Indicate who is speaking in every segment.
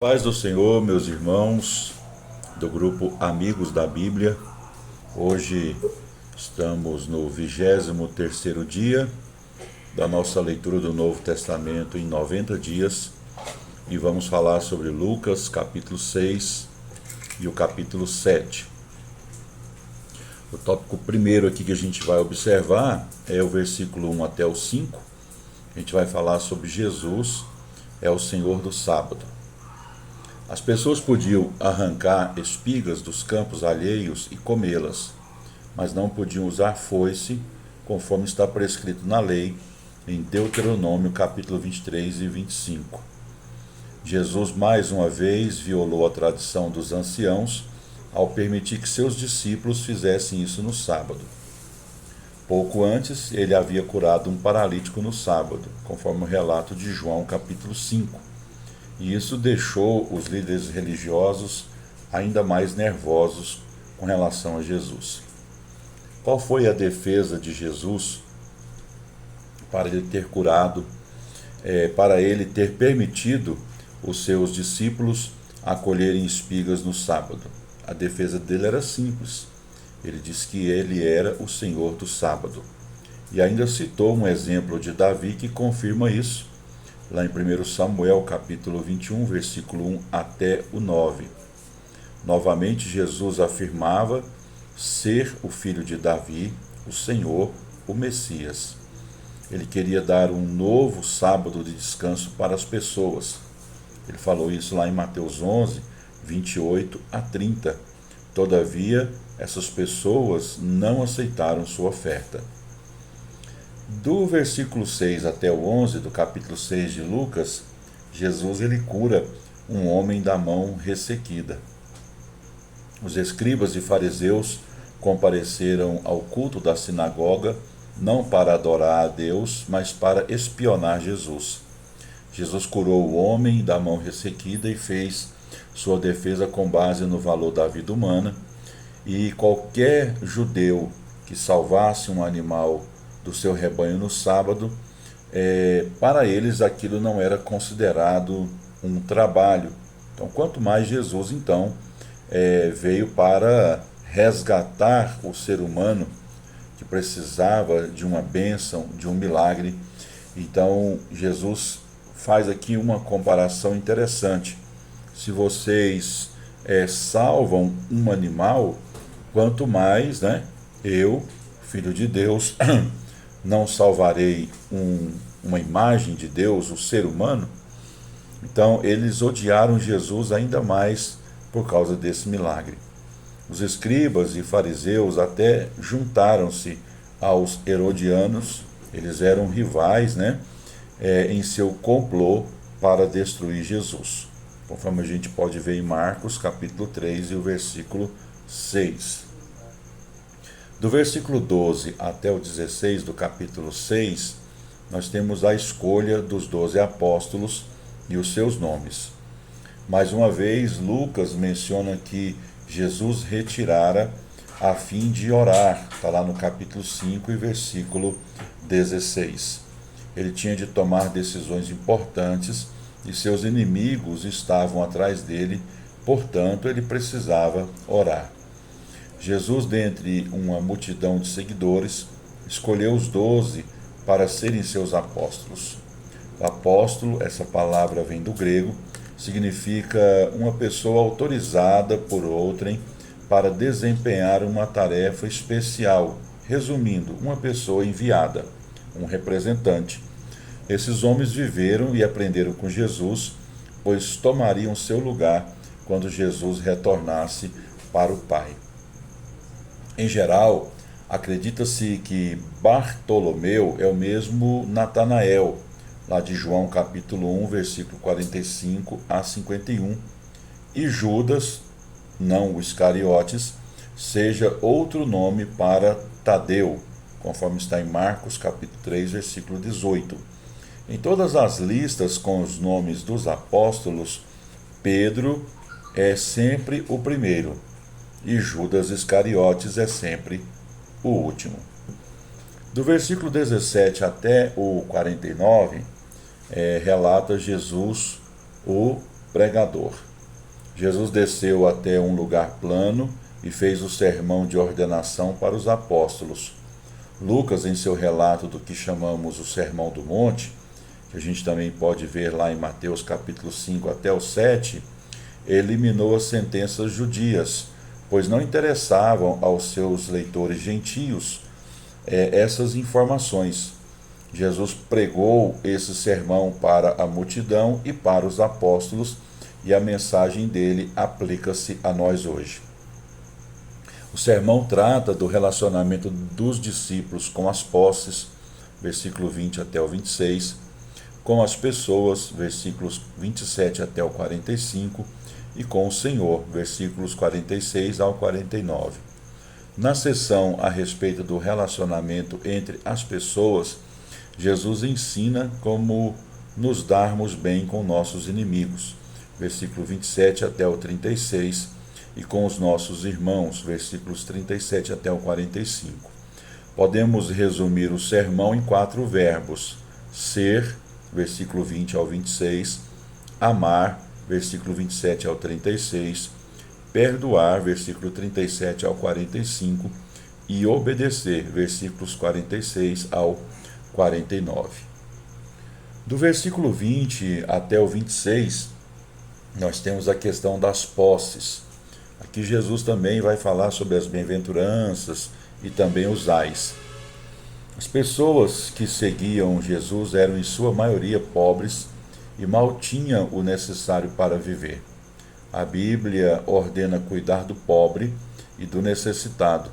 Speaker 1: Paz do Senhor, meus irmãos do grupo Amigos da Bíblia. Hoje estamos no 23º dia da nossa leitura do Novo Testamento em 90 dias e vamos falar sobre Lucas capítulo 6 e o capítulo 7. O tópico primeiro aqui que a gente vai observar é o versículo 1 até o 5. A gente vai falar sobre Jesus, é o Senhor do sábado. As pessoas podiam arrancar espigas dos campos alheios e comê-las, mas não podiam usar foice, conforme está prescrito na lei, em Deuteronômio capítulo 23 e 25. Jesus mais uma vez violou a tradição dos anciãos ao permitir que seus discípulos fizessem isso no sábado. Pouco antes, ele havia curado um paralítico no sábado, conforme o relato de João capítulo 5. E isso deixou os líderes religiosos ainda mais nervosos com relação a Jesus. Qual foi a defesa de Jesus para ele ter curado, para ele ter permitido os seus discípulos acolherem espigas no sábado? A defesa dele era simples. Ele disse que ele era o Senhor do sábado. E ainda citou um exemplo de Davi que confirma isso, lá em 1 Samuel, capítulo 21, versículo 1 até o 9. Novamente, Jesus afirmava ser o filho de Davi, o Senhor, o Messias. Ele queria dar um novo sábado de descanso para as pessoas. Ele falou isso lá em Mateus 11, 28 a 30. Todavia, essas pessoas não aceitaram sua oferta. Do versículo 6 até o 11 do capítulo 6 de Lucas, Jesus ele cura um homem da mão ressequida. Os escribas e fariseus compareceram ao culto da sinagoga não para adorar a Deus, mas para espionar Jesus. Jesus curou o homem da mão ressequida e fez sua defesa com base no valor da vida humana, e qualquer judeu que salvasse um animal do seu rebanho no sábado, para eles aquilo não era considerado um trabalho. Então, quanto mais Jesus, então, veio para resgatar o ser humano que precisava de uma bênção, de um milagre. Então, Jesus faz aqui uma comparação interessante. Se vocês salvam um animal, quanto mais, eu, Filho de Deus, não salvarei uma imagem de Deus, o ser humano? Então, eles odiaram Jesus ainda mais por causa desse milagre. Os escribas e fariseus até juntaram-se aos herodianos, eles eram rivais, em seu complô para destruir Jesus, conforme a gente pode ver em Marcos capítulo 3 e o versículo 6. Do versículo 12 até o 16 do capítulo 6, nós temos a escolha dos 12 apóstolos e os seus nomes. Mais uma vez, Lucas menciona que Jesus retirara a fim de orar, está lá no capítulo 5 e versículo 16. Ele tinha de tomar decisões importantes e seus inimigos estavam atrás dele, portanto, ele precisava orar. Jesus, dentre uma multidão de seguidores, escolheu os 12 para serem seus apóstolos. O apóstolo, essa palavra vem do grego, significa uma pessoa autorizada por outrem para desempenhar uma tarefa especial. Resumindo, uma pessoa enviada, um representante. Esses homens viveram e aprenderam com Jesus, pois tomariam seu lugar quando Jesus retornasse para o Pai. Em geral, acredita-se que Bartolomeu é o mesmo Natanael, lá de João capítulo 1, versículo 45 a 51, e Judas, não o Iscariotes, seja outro nome para Tadeu, conforme está em Marcos capítulo 3, versículo 18. Em todas as listas com os nomes dos apóstolos, Pedro é sempre o primeiro, e Judas Iscariotes é sempre o último. Do versículo 17 até o 49, relata Jesus o pregador. Jesus desceu até um lugar plano e fez o sermão de ordenação para os apóstolos. Lucas, em seu relato do que chamamos o Sermão do Monte, que a gente também pode ver lá em Mateus capítulo 5 até o 7, eliminou as sentenças judias, pois não interessavam aos seus leitores gentios essas informações. Jesus pregou esse sermão para a multidão e para os apóstolos, e a mensagem dele aplica-se a nós hoje. O sermão trata do relacionamento dos discípulos com as posses, versículo 20 até o 26, com as pessoas, versículos 27 até o 45, e com o Senhor, versículos 46 ao 49. Na seção a respeito do relacionamento entre as pessoas, Jesus ensina como nos darmos bem com nossos inimigos, versículo 27 até o 36, e com os nossos irmãos, versículos 37 até o 45. Podemos resumir o sermão em 4 verbos: ser, versículo 20 ao 26, amar, versículo 27 ao 36, perdoar, versículo 37 ao 45, e obedecer, versículos 46 ao 49. Do versículo 20 até o 26, nós temos a questão das posses. Aqui Jesus também vai falar sobre as bem-aventuranças e também os ais. As pessoas que seguiam Jesus eram em sua maioria pobres e mal tinham o necessário para viver. A Bíblia ordena cuidar do pobre e do necessitado.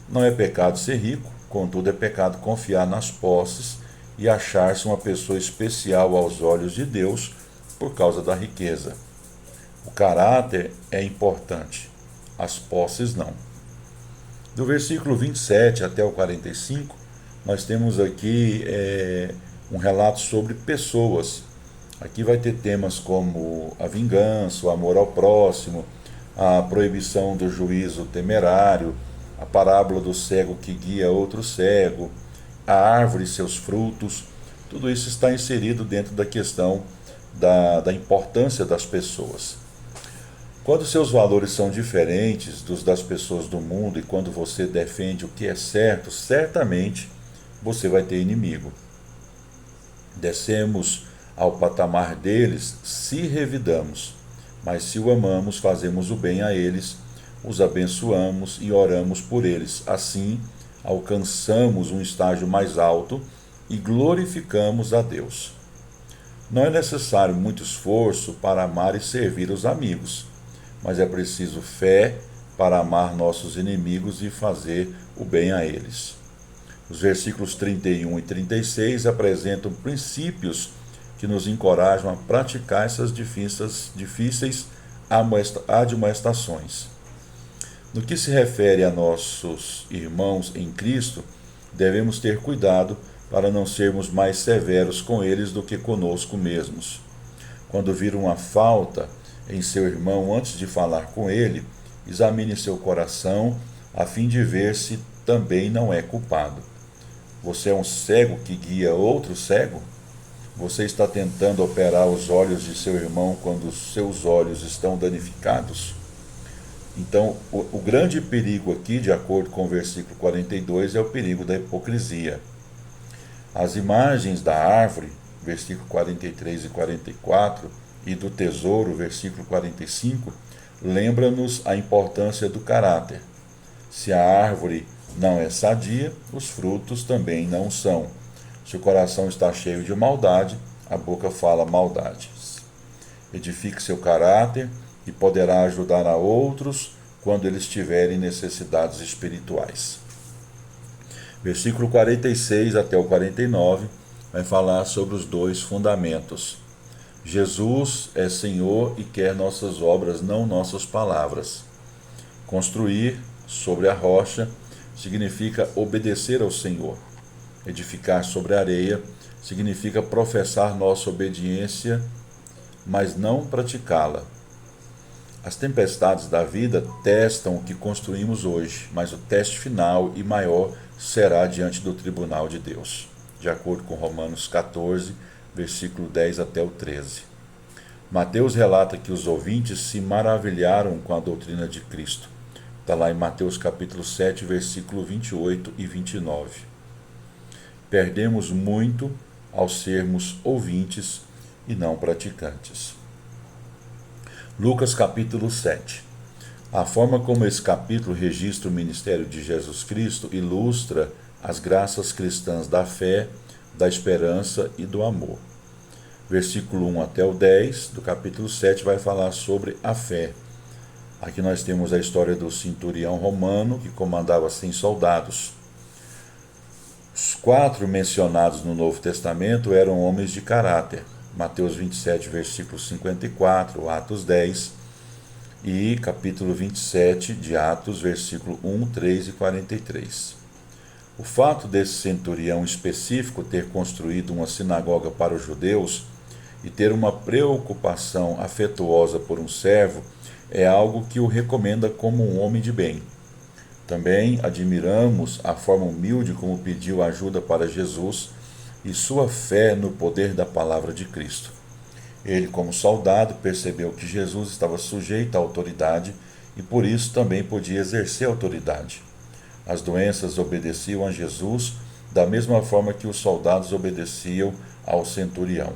Speaker 1: Não é pecado ser rico, contudo é pecado confiar nas posses e achar-se uma pessoa especial aos olhos de Deus por causa da riqueza. O caráter é importante, as posses não. Do versículo 27 até o 45, nós temos aqui um relato sobre pessoas. Aqui vai ter temas como a vingança, o amor ao próximo, a proibição do juízo temerário, a parábola do cego que guia outro cego, a árvore e seus frutos. Tudo isso está inserido dentro da questão da importância das pessoas. Quando seus valores são diferentes dos das pessoas do mundo e quando você defende o que é certo, certamente você vai ter inimigo. Descemos ao patamar deles se revidamos, mas se o amamos, fazemos o bem a eles, os abençoamos e oramos por eles. Assim, alcançamos um estágio mais alto e glorificamos a Deus. Não é necessário muito esforço para amar e servir os amigos, mas é preciso fé para amar nossos inimigos e fazer o bem a eles. Os versículos 31 e 36 apresentam princípios que nos encorajam a praticar essas difíceis admoestações. No que se refere a nossos irmãos em Cristo, devemos ter cuidado para não sermos mais severos com eles do que conosco mesmos. Quando vir uma falta em seu irmão antes de falar com ele, examine seu coração, a fim de ver se também não é culpado. Você é um cego que guia outro cego? Você está tentando operar os olhos de seu irmão quando os seus olhos estão danificados? Então, o grande perigo aqui, de acordo com o versículo 42, é o perigo da hipocrisia. As imagens da árvore, versículo 43 e 44, e do tesouro, versículo 45, lembra-nos a importância do caráter. Se a árvore não é sadia, os frutos também não são. Se o coração está cheio de maldade, a boca fala maldades. Edifique seu caráter e poderá ajudar a outros quando eles tiverem necessidades espirituais. Versículo 46 até o 49 vai falar sobre os 2 fundamentos. Jesus é Senhor e quer nossas obras, não nossas palavras. Construir sobre a rocha significa obedecer ao Senhor. Edificar sobre a areia significa professar nossa obediência, mas não praticá-la. As tempestades da vida testam o que construímos hoje, mas o teste final e maior será diante do tribunal de Deus, de acordo com Romanos 14, versículo 10 até o 13. Mateus relata que os ouvintes se maravilharam com a doutrina de Cristo. Está lá em Mateus capítulo 7, versículo 28 e 29. Perdemos muito ao sermos ouvintes e não praticantes. Lucas capítulo 7. A forma como esse capítulo registra o ministério de Jesus Cristo ilustra as graças cristãs da fé, da esperança e do amor. Versículo 1 até o 10 do capítulo 7 vai falar sobre a fé. Aqui nós temos a história do centurião romano que comandava 100 soldados. Os 4 mencionados no Novo Testamento eram homens de caráter. Mateus 27, versículo 54, Atos 10 e capítulo 27 de Atos, versículo 1, 3 e 43. O fato desse centurião específico ter construído uma sinagoga para os judeus e ter uma preocupação afetuosa por um servo é algo que o recomenda como um homem de bem. Também admiramos a forma humilde como pediu ajuda para Jesus e sua fé no poder da palavra de Cristo. Ele, como soldado, percebeu que Jesus estava sujeito à autoridade e por isso também podia exercer autoridade. As doenças obedeciam a Jesus da mesma forma que os soldados obedeciam ao centurião.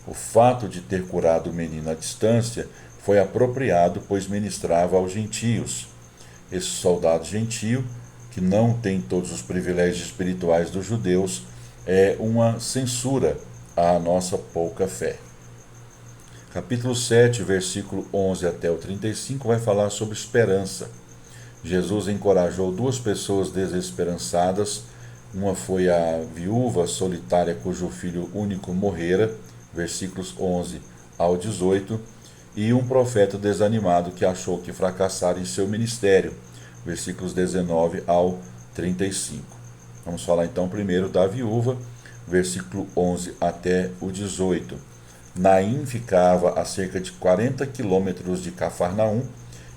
Speaker 1: O fato de ter curado o menino à distância foi apropriado, pois ministrava aos gentios. Esse soldado gentio, que não tem todos os privilégios espirituais dos judeus, é uma censura à nossa pouca fé. Capítulo 7, versículo 11 até o 35, vai falar sobre esperança. Jesus encorajou 2 pessoas desesperançadas. Uma foi a viúva solitária cujo filho único morrera, versículos 11 ao 18, e um profeta desanimado que achou que fracassara em seu ministério, versículos 19 ao 35. Vamos falar então primeiro da viúva, versículo 11 até o 18. Naim ficava a cerca de 40 quilômetros de Cafarnaum,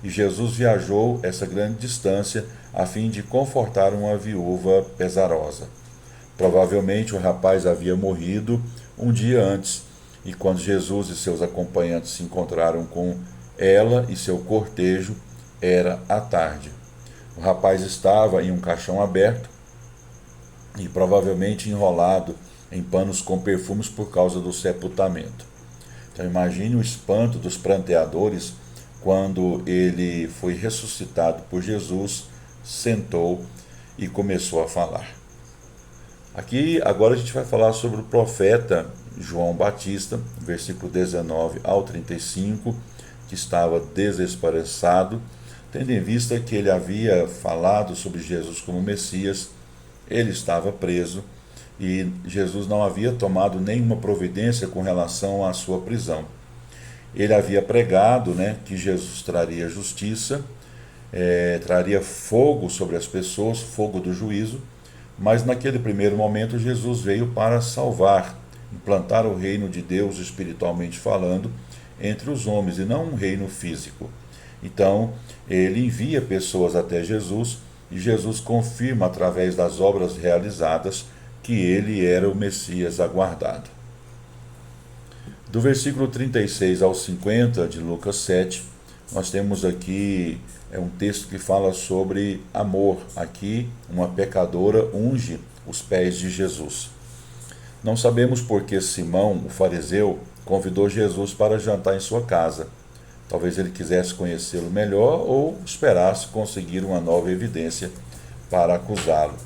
Speaker 1: e Jesus viajou essa grande distância a fim de confortar uma viúva pesarosa. Provavelmente o rapaz havia morrido um dia antes, e quando Jesus e seus acompanhantes se encontraram com ela e seu cortejo, era à tarde. O rapaz estava em um caixão aberto e provavelmente enrolado em panos com perfumes por causa do sepultamento. Então imagine o espanto dos pranteadores quando ele foi ressuscitado por Jesus, sentou e começou a falar. Aqui agora a gente vai falar sobre o profeta João Batista, versículo 19 ao 35, que estava desesperançado, tendo em vista que ele havia falado sobre Jesus como Messias. Ele estava preso e Jesus não havia tomado nenhuma providência com relação à sua prisão. Ele havia pregado, que Jesus traria justiça, traria fogo sobre as pessoas, fogo do juízo, mas naquele primeiro momento Jesus veio para salvar, implantar o reino de Deus espiritualmente falando entre os homens e não um reino físico. Então ele envia pessoas até Jesus e Jesus confirma através das obras realizadas que ele era o Messias aguardado. Do versículo 36 ao 50 de Lucas 7, nós temos aqui um texto que fala sobre amor. Aqui, uma pecadora unge os pés de Jesus. Não sabemos por que Simão, o fariseu, convidou Jesus para jantar em sua casa. Talvez ele quisesse conhecê-lo melhor ou esperasse conseguir uma nova evidência para acusá-lo.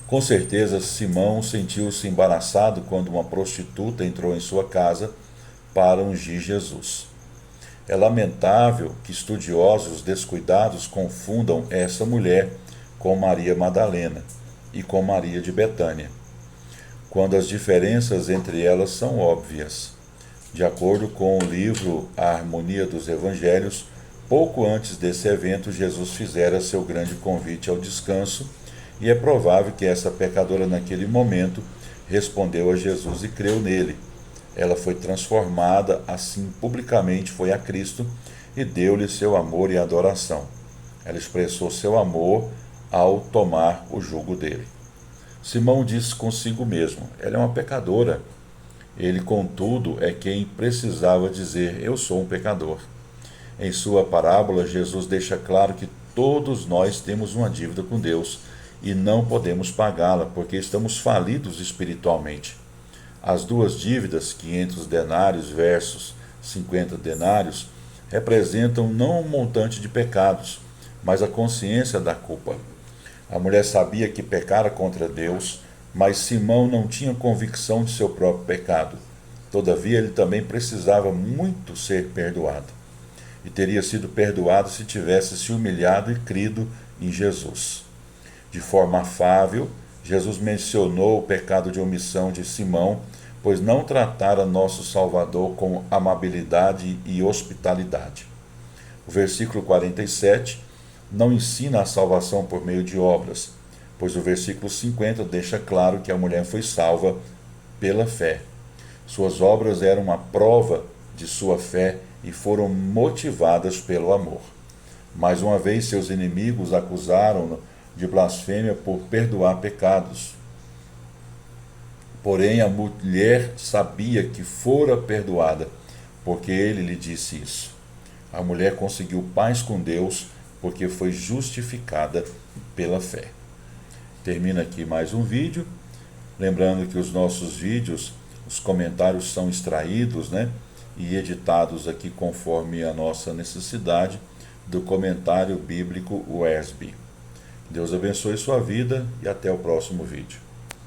Speaker 1: Com certeza, Simão sentiu-se embaraçado quando uma prostituta entrou em sua casa para ungir Jesus. É lamentável que estudiosos descuidados confundam essa mulher com Maria Madalena e com Maria de Betânia, quando as diferenças entre elas são óbvias. De acordo com o livro A Harmonia dos Evangelhos, pouco antes desse evento, Jesus fizera seu grande convite ao descanso, e é provável que essa pecadora naquele momento respondeu a Jesus e creu nele. Ela foi transformada, assim publicamente foi a Cristo e deu-lhe seu amor e adoração. Ela expressou seu amor ao tomar o jugo dele. Simão disse consigo mesmo: ela é uma pecadora. Ele, contudo, é quem precisava dizer: eu sou um pecador. Em sua parábola, Jesus deixa claro que todos nós temos uma dívida com Deus e não podemos pagá-la porque estamos falidos espiritualmente. As duas dívidas, 500 denários versus 50 denários, representam não um montante de pecados, mas a consciência da culpa. A mulher sabia que pecara contra Deus, mas Simão não tinha convicção de seu próprio pecado. Todavia, ele também precisava muito ser perdoado. E teria sido perdoado se tivesse se humilhado e crido em Jesus. De forma afável, Jesus mencionou o pecado de omissão de Simão, pois não tratara nosso Salvador com amabilidade e hospitalidade. O versículo 47 não ensina a salvação por meio de obras, pois o versículo 50 deixa claro que a mulher foi salva pela fé. Suas obras eram uma prova de sua fé e foram motivadas pelo amor. Mais uma vez, seus inimigos acusaram-no de blasfêmia por perdoar pecados. Porém, a mulher sabia que fora perdoada, porque ele lhe disse isso. A mulher conseguiu paz com Deus, porque foi justificada pela fé. Termina aqui mais um vídeo. Lembrando que os nossos vídeos, os comentários são extraídos, e editados aqui conforme a nossa necessidade do comentário bíblico WESB. Deus abençoe sua vida e até o próximo vídeo.